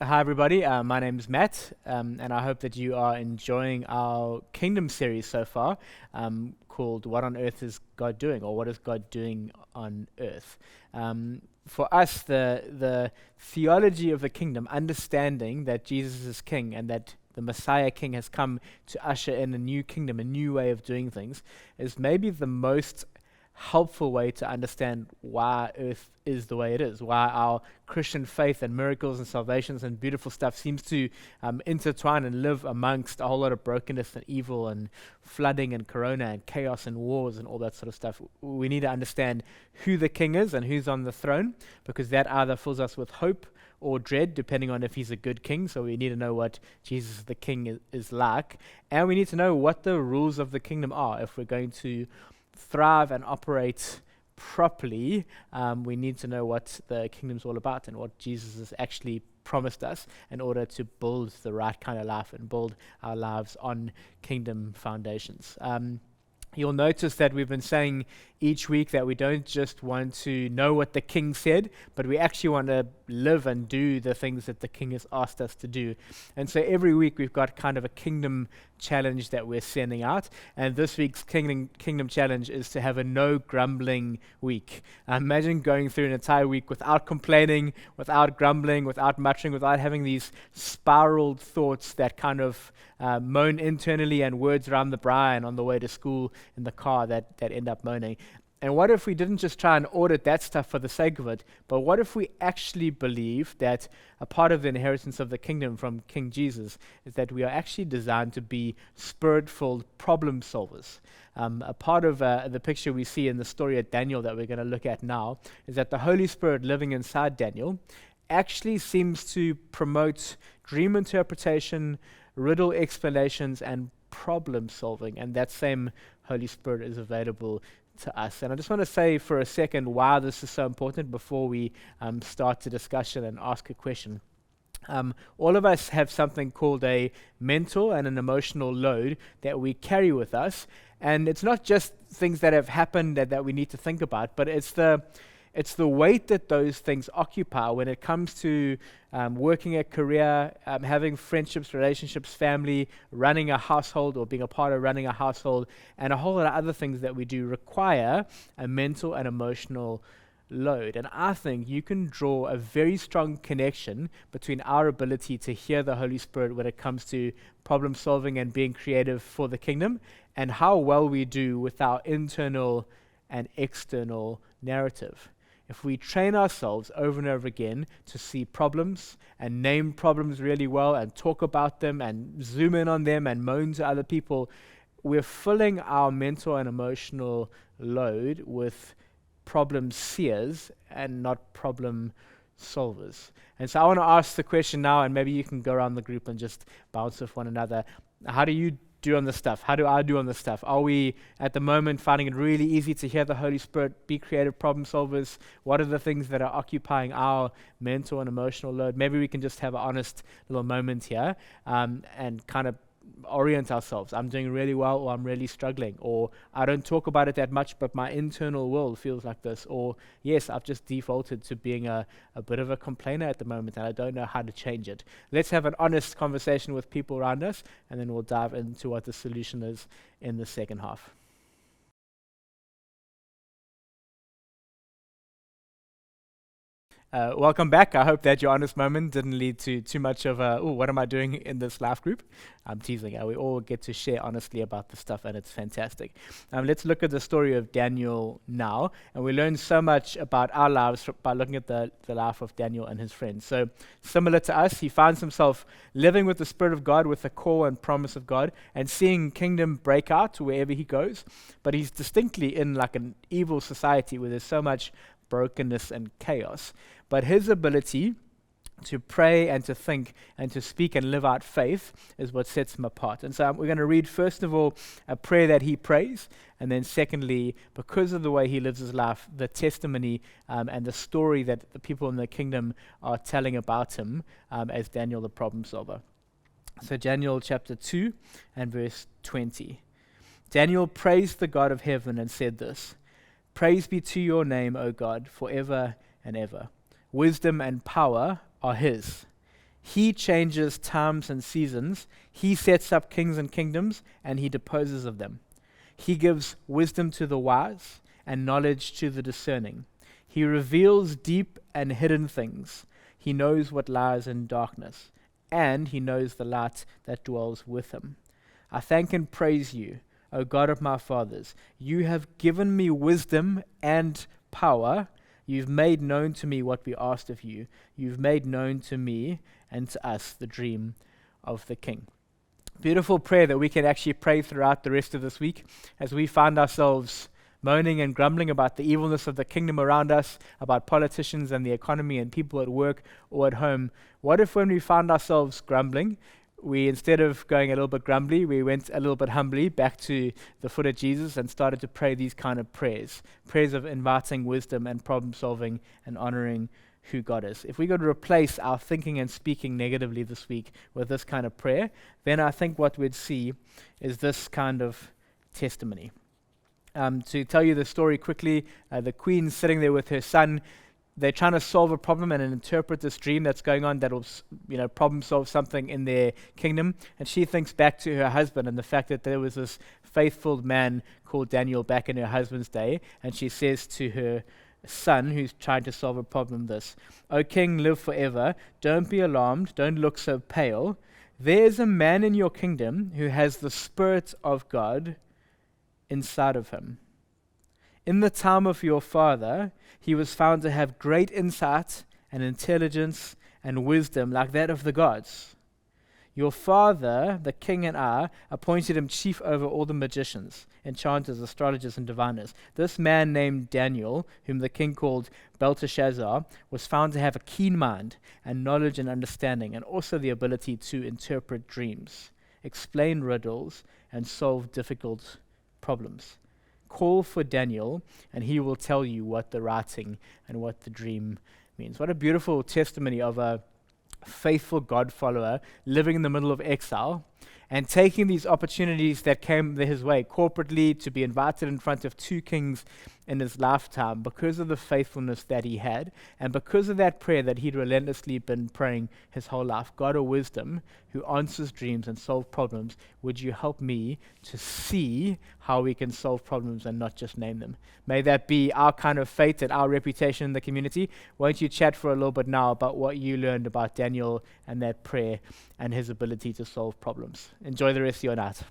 Hi, everybody. My name is Matt, and I hope that you are enjoying our Kingdom series so far, called What on Earth is God Doing, or What is God Doing on Earth? For us, the theology of the kingdom, understanding that Jesus is King and that the Messiah King has come to usher in a new kingdom, a new way of doing things, is maybe the most helpful way to understand why earth is the way it is, why our Christian faith and miracles and salvations and beautiful stuff seems to intertwine and live amongst a whole lot of brokenness and evil and flooding and corona and chaos and wars and all that sort of stuff. We need to understand who the king is and who's on the throne, because that either fills us with hope or dread, depending on if he's a good king. So we need to know what Jesus the king is like, and we need to know what the rules of the kingdom are if we're going to thrive and operate properly. We need to know what the kingdom's all about and what Jesus has actually promised us in order to build the right kind of life and build our lives on kingdom foundations. You'll notice that we've been saying each week that we don't just want to know what the king said, but we actually want to live and do the things that the king has asked us to do. And so every week we've got kind of a kingdom challenge that we're sending out. And this week's kingdom challenge is to have a no grumbling week. Imagine going through an entire week without complaining, without grumbling, without muttering, without having these spiraled thoughts that kind of moan internally and words around the braai on the way to school in the car that end up moaning. And what if we didn't just try and audit that stuff for the sake of it, but what if we actually believe that a part of the inheritance of the kingdom from King Jesus is that we are actually designed to be spirit-filled problem solvers? A part of the picture we see in the story of Daniel that we're going to look at now is that the Holy Spirit living inside Daniel actually seems to promote dream interpretation, riddle explanations, and problem solving, and that same Holy Spirit is available to us. And I just want to say for a second why this is so important before we start the discussion and ask a question. All of us have something called a mental and an emotional load that we carry with us, and it's not just things that have happened that we need to think about, but it's the weight that those things occupy when it comes to working a career, having friendships, relationships, family, running a household or being a part of running a household, and a whole lot of other things that we do require a mental and emotional load. And I think you can draw a very strong connection between our ability to hear the Holy Spirit when it comes to problem solving and being creative for the kingdom, and how well we do with our internal and external narrative. If we train ourselves over and over again to see problems and name problems really well and talk about them and zoom in on them and moan to other people, we're filling our mental and emotional load with problem seers and not problem solvers. And so I want to ask the question now, and maybe you can go around the group and just bounce with one another. How do you do on this stuff? How do I do on this stuff? Are we at the moment finding it really easy to hear the Holy Spirit, be creative problem solvers? What are the things that are occupying our mental and emotional load? Maybe we can just have an honest little moment here and kind of orient ourselves. I'm doing really well, or I'm really struggling, or I don't talk about it that much, but my internal world feels like this, or yes, I've just defaulted to being a bit of a complainer at the moment and I don't know how to change it. Let's have an honest conversation with people around us, and then we'll dive into what the solution is in the second half. Welcome back. I hope that your honest moment didn't lead to too much of a, oh, what am I doing in this life group? I'm teasing. We all get to share honestly about the stuff, and it's fantastic. Let's look at the story of Daniel now, and we learn so much about our lives by looking at the life of Daniel and his friends. So, similar to us, he finds himself living with the Spirit of God, with the call and promise of God, and seeing kingdom break out wherever he goes. But he's distinctly in like an evil society where there's so much brokenness and chaos. But his ability to pray and to think and to speak and live out faith is what sets him apart. And so we're going to read, first of all, a prayer that he prays, and then secondly, because of the way he lives his life, the testimony and the story that the people in the kingdom are telling about him as Daniel the problem solver. So Daniel chapter 2 and verse 20. Daniel praised the God of heaven and said this: "Praise be to your name, O God, forever and ever. Wisdom and power are his. He changes times and seasons. He sets up kings and kingdoms, and he deposes of them. He gives wisdom to the wise and knowledge to the discerning. He reveals deep and hidden things. He knows what lies in darkness, and he knows the light that dwells with him. I thank and praise you, O God of my fathers. You have given me wisdom and power. You've made known to me what we asked of you. You've made known to me and to us the dream of the king. Beautiful prayer that we can actually pray throughout the rest of this week as we find ourselves moaning and grumbling about the evilness of the kingdom around us, about politicians and the economy and people at work or at home. What if when we find ourselves grumbling, we, instead of going a little bit grumbly, we went a little bit humbly back to the foot of Jesus and started to pray these kind of prayers of inviting wisdom and problem solving and honoring who God is. If we could replace our thinking and speaking negatively this week with this kind of prayer, then I think what we'd see is this kind of testimony. To tell you the story quickly, the queen's sitting there with her son. They're trying to solve a problem and interpret this dream that's going on that will, problem solve something in their kingdom. And she thinks back to her husband and the fact that there was this faithful man called Daniel back in her husband's day. And she says to her son, who's trying to solve a problem, this: "O king, live forever. Don't be alarmed. Don't look so pale. There is a man in your kingdom who has the Spirit of God inside of him. In the time of your father, he was found to have great insight and intelligence and wisdom like that of the gods. Your father, the king, and I appointed him chief over all the magicians, enchanters, astrologers, and diviners. This man named Daniel, whom the king called Belteshazzar, was found to have a keen mind and knowledge and understanding, and also the ability to interpret dreams, explain riddles, and solve difficult problems. Call for Daniel, and he will tell you what the writing and what the dream means." What a beautiful testimony of a faithful God follower living in the middle of exile and taking these opportunities that came his way corporately to be invited in front of two kings in his lifetime because of the faithfulness that he had and because of that prayer that he'd relentlessly been praying his whole life. God of wisdom, who answers dreams and solve problems, would you help me to see how we can solve problems and not just name them? May that be our kind of fate and our reputation in the community. Won't you chat for a little bit now about what you learned about Daniel and that prayer and his ability to solve problems? Enjoy the rest of your night.